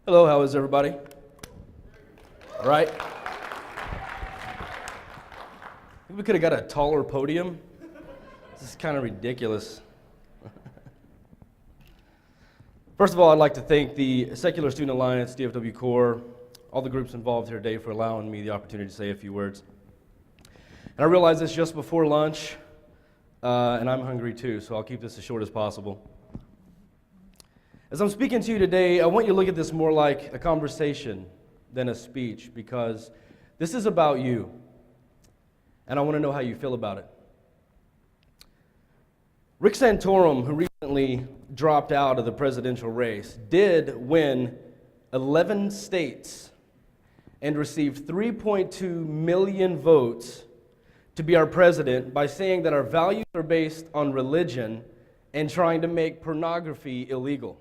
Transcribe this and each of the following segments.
Hello, how is everybody? All right. We could have got a taller podium. This is kind of ridiculous. First of all, I'd like to thank the Secular Student Alliance, DFW Corps, all the groups involved here today for allowing me the opportunity to say a few words. And I realize it's just before lunch, and I'm hungry too, so I'll keep this as short as possible. As I'm speaking to you today, I want you to look at this more like a conversation than a speech, because this is about you, and I want to know how you feel about it. Rick Santorum, who recently dropped out of the presidential race, did win 11 states and received 3.2 million votes to be our president by saying that our values are based on religion and trying to make pornography illegal.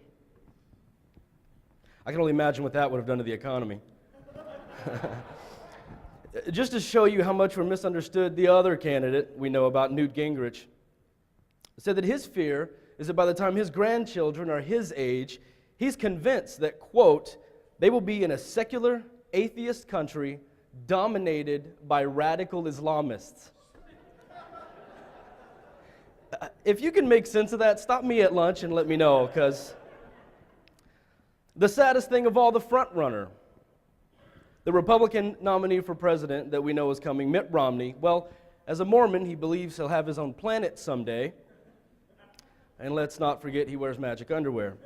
I can only imagine what that would have done to the economy. Just to show you how much we're misunderstood, the other candidate we know about, Newt Gingrich, said that his fear is that by the time his grandchildren are his age, he's convinced that, quote, they will be in a secular, atheist country dominated by radical Islamists. If you can make sense of that, stop me at lunch and let me know, because the saddest thing of all, the front runner, the Republican nominee for president that we know is coming, Mitt Romney, well, as a Mormon, he believes he'll have his own planet someday. And let's not forget he wears magic underwear.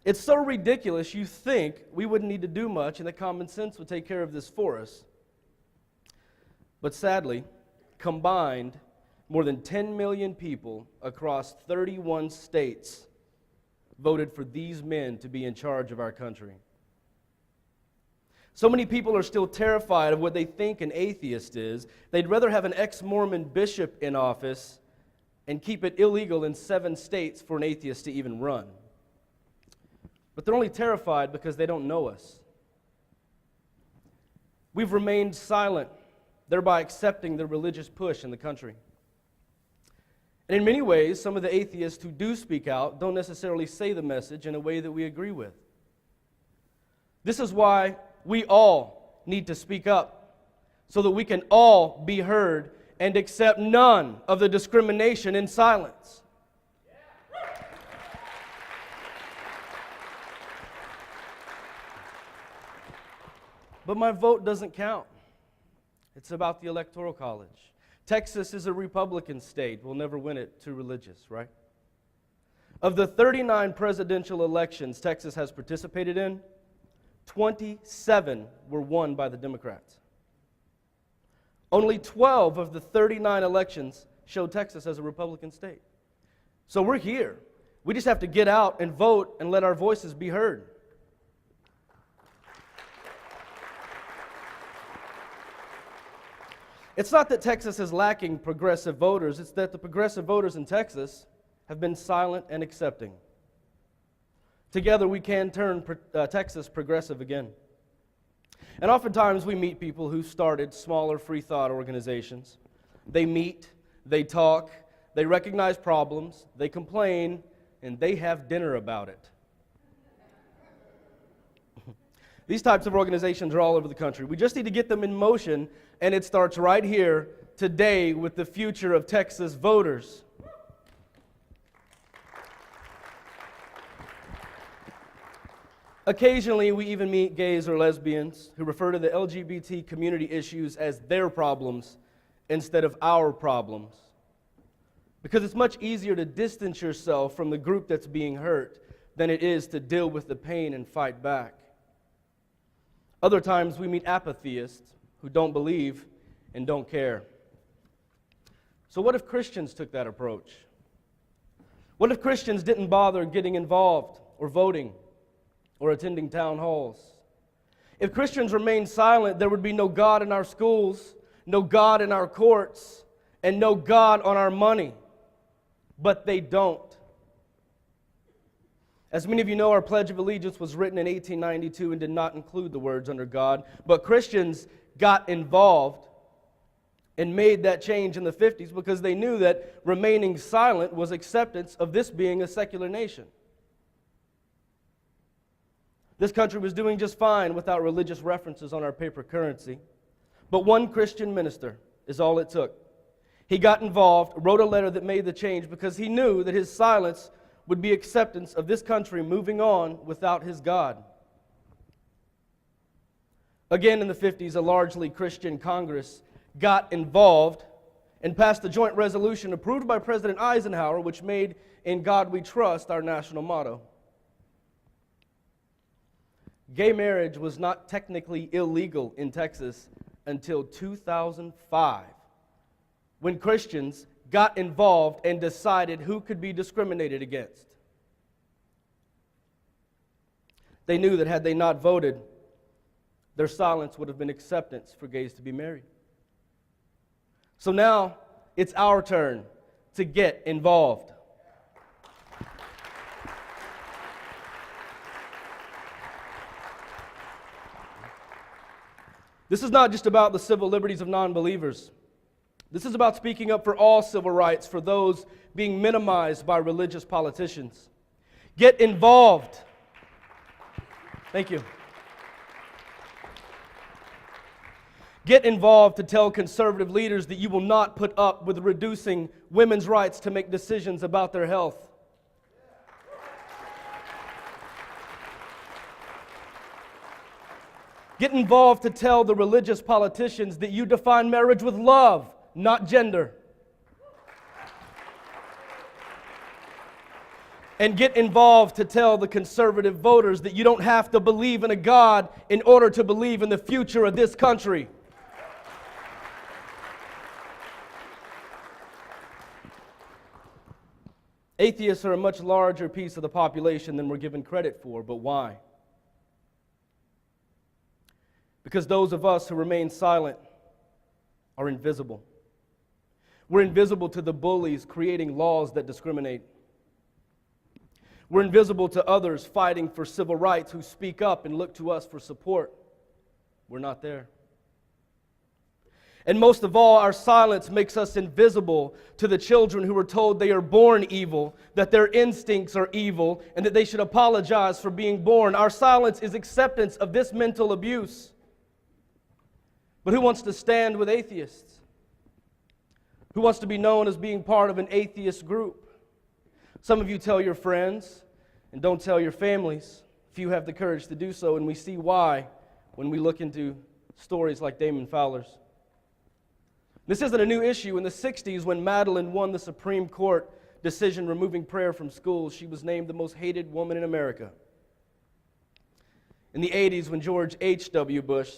It's so ridiculous you think we wouldn't need to do much and that common sense would take care of this for us. But sadly, combined, more than 10 million people across 31 states voted for these men to be in charge of our country. So many people are still terrified of what they think an atheist is. They'd rather have an ex-Mormon bishop in office and keep it illegal in 7 states for an atheist to even run. But they're only terrified because they don't know us. We've remained silent, thereby accepting the religious push in the country. And in many ways, some of the atheists who do speak out don't necessarily say the message in a way that we agree with. This is why we all need to speak up, so that we can all be heard and accept none of the discrimination in silence. But my vote doesn't count. It's about the Electoral College. Texas is a Republican state. We'll never win it too religious, right? Of the 39 presidential elections Texas has participated in, 27 were won by the Democrats. Only 12 of the 39 elections showed Texas as a Republican state. So we're here. We just have to get out and vote and let our voices be heard. It's not that Texas is lacking progressive voters, it's that the progressive voters in Texas have been silent and accepting. Together we can turn Texas progressive again. And oftentimes we meet people who started smaller free thought organizations. They meet, they talk, they recognize problems, they complain, and they have dinner about it. These types of organizations are all over the country. We just need to get them in motion, and it starts right here today with the future of Texas voters. Occasionally, we even meet gays or lesbians who refer to the LGBT community issues as their problems instead of our problems. Because it's much easier to distance yourself from the group that's being hurt than it is to deal with the pain and fight back. Other times, we meet apatheists who don't believe and don't care. So what if Christians took that approach? What if Christians didn't bother getting involved or voting or attending town halls? If Christians remained silent, there would be no God in our schools, no God in our courts, and no God on our money. But they don't. As many of you know, our Pledge of Allegiance was written in 1892 and did not include the words "under God." But Christians got involved and made that change in the 50s because they knew that remaining silent was acceptance of this being a secular nation. This country was doing just fine without religious references on our paper currency. But one Christian minister is all it took. He got involved, wrote a letter that made the change because he knew that his silence would be acceptance of this country moving on without his God. Again, in the 50s, a largely Christian Congress got involved and passed a joint resolution approved by President Eisenhower, which made "In God We Trust" our national motto. Gay marriage was not technically illegal in Texas until 2005, when Christians got involved and decided who could be discriminated against. They knew that had they not voted, their silence would have been acceptance for gays to be married. So now it's our turn to get involved. This is not just about the civil liberties of non-believers. This is about speaking up for all civil rights for those being minimized by religious politicians. Get involved. Thank you. Get involved to tell conservative leaders that you will not put up with reducing women's rights to make decisions about their health. Get involved to tell the religious politicians that you define marriage with love, not gender. And get involved to tell the conservative voters that you don't have to believe in a God in order to believe in the future of this country. Atheists are a much larger piece of the population than we're given credit for, but why? Because those of us who remain silent are invisible. We're invisible to the bullies creating laws that discriminate. We're invisible to others fighting for civil rights who speak up and look to us for support. We're not there. And most of all, our silence makes us invisible to the children who were told they are born evil, that their instincts are evil, and that they should apologize for being born. Our silence is acceptance of this mental abuse. But who wants to stand with atheists? Who wants to be known as being part of an atheist group? Some of you tell your friends and don't tell your families. Few have the courage to do so, and we see why when we look into stories like Damon Fowler's. This isn't a new issue. In the 60s, when Madeline won the Supreme Court decision removing prayer from schools, she was named the most hated woman in America. In the 80s, when George H.W. Bush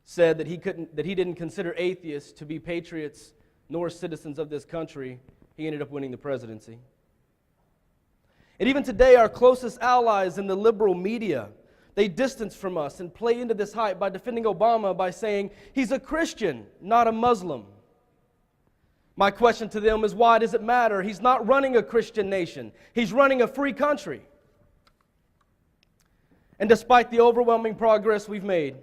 said that he didn't consider atheists to be patriots nor citizens of this country, he ended up winning the presidency. And even today, our closest allies in the liberal media, they distance from us and play into this hype by defending Obama by saying he's a Christian, not a Muslim. My question to them is, why does it matter? He's not running a Christian nation. He's running a free country. And despite the overwhelming progress we've made,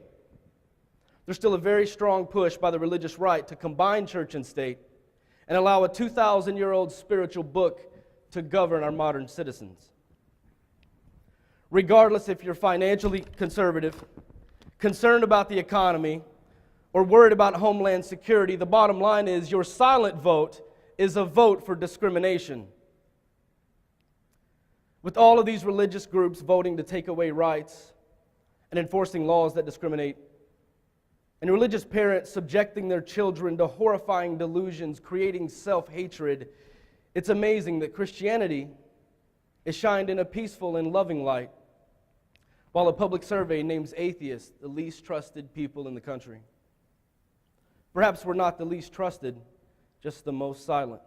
there's still a very strong push by the religious right to combine church and state and allow a 2,000-year-old spiritual book to govern our modern citizens. Regardless if you're financially conservative, concerned about the economy, or worried about homeland security, the bottom line is your silent vote is a vote for discrimination. With all of these religious groups voting to take away rights and enforcing laws that discriminate, and religious parents subjecting their children to horrifying delusions, creating self-hatred, it's amazing that Christianity is shined in a peaceful and loving light, while a public survey names atheists the least trusted people in the country. Perhaps we're not the least trusted, just the most silent.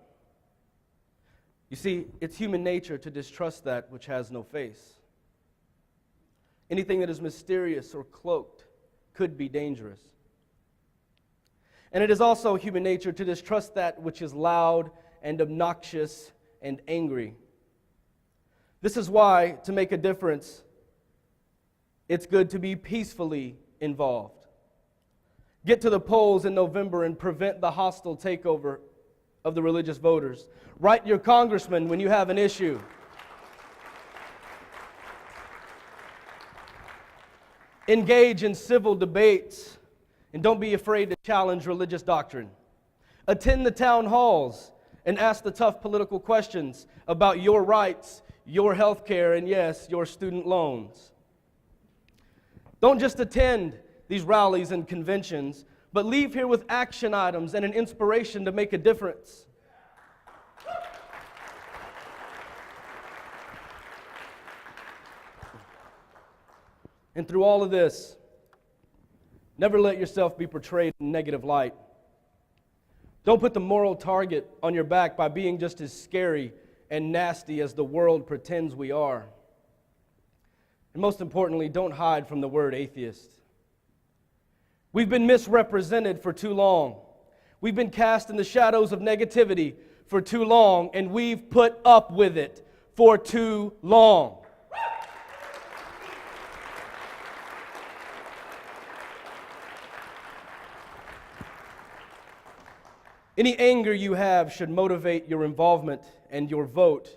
You see, it's human nature to distrust that which has no face. Anything that is mysterious or cloaked could be dangerous. And it is also human nature to distrust that which is loud and obnoxious and angry. This is why, to make a difference, it's good to be peacefully involved. Get to the polls in November and prevent the hostile takeover of the religious voters. Write your congressman when you have an issue. Engage in civil debates, and don't be afraid to challenge religious doctrine. Attend the town halls and ask the tough political questions about your rights, your health care, and yes, your student loans. Don't just attend these rallies and conventions, but leave here with action items and an inspiration to make a difference. And through all of this, never let yourself be portrayed in a negative light. Don't put the moral target on your back by being just as scary and nasty as the world pretends we are. And most importantly, don't hide from the word atheist. We've been misrepresented for too long. We've been cast in the shadows of negativity for too long, and we've put up with it for too long. Any anger you have should motivate your involvement and your vote,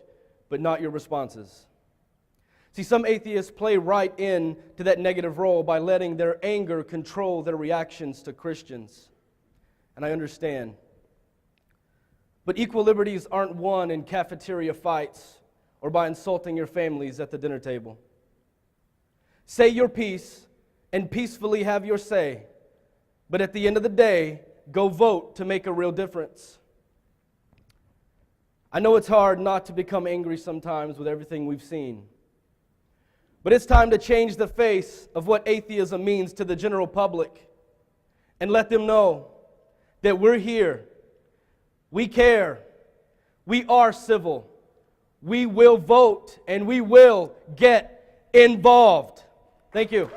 but not your responses. See, some atheists play right into that negative role by letting their anger control their reactions to Christians. And I understand. But equal liberties aren't won in cafeteria fights or by insulting your families at the dinner table. Say your piece and peacefully have your say, but at the end of the day, go vote to make a real difference. I know it's hard not to become angry sometimes with everything we've seen. But it's time to change the face of what atheism means to the general public and let them know that we're here. We care. We are civil. We will vote and we will get involved. Thank you.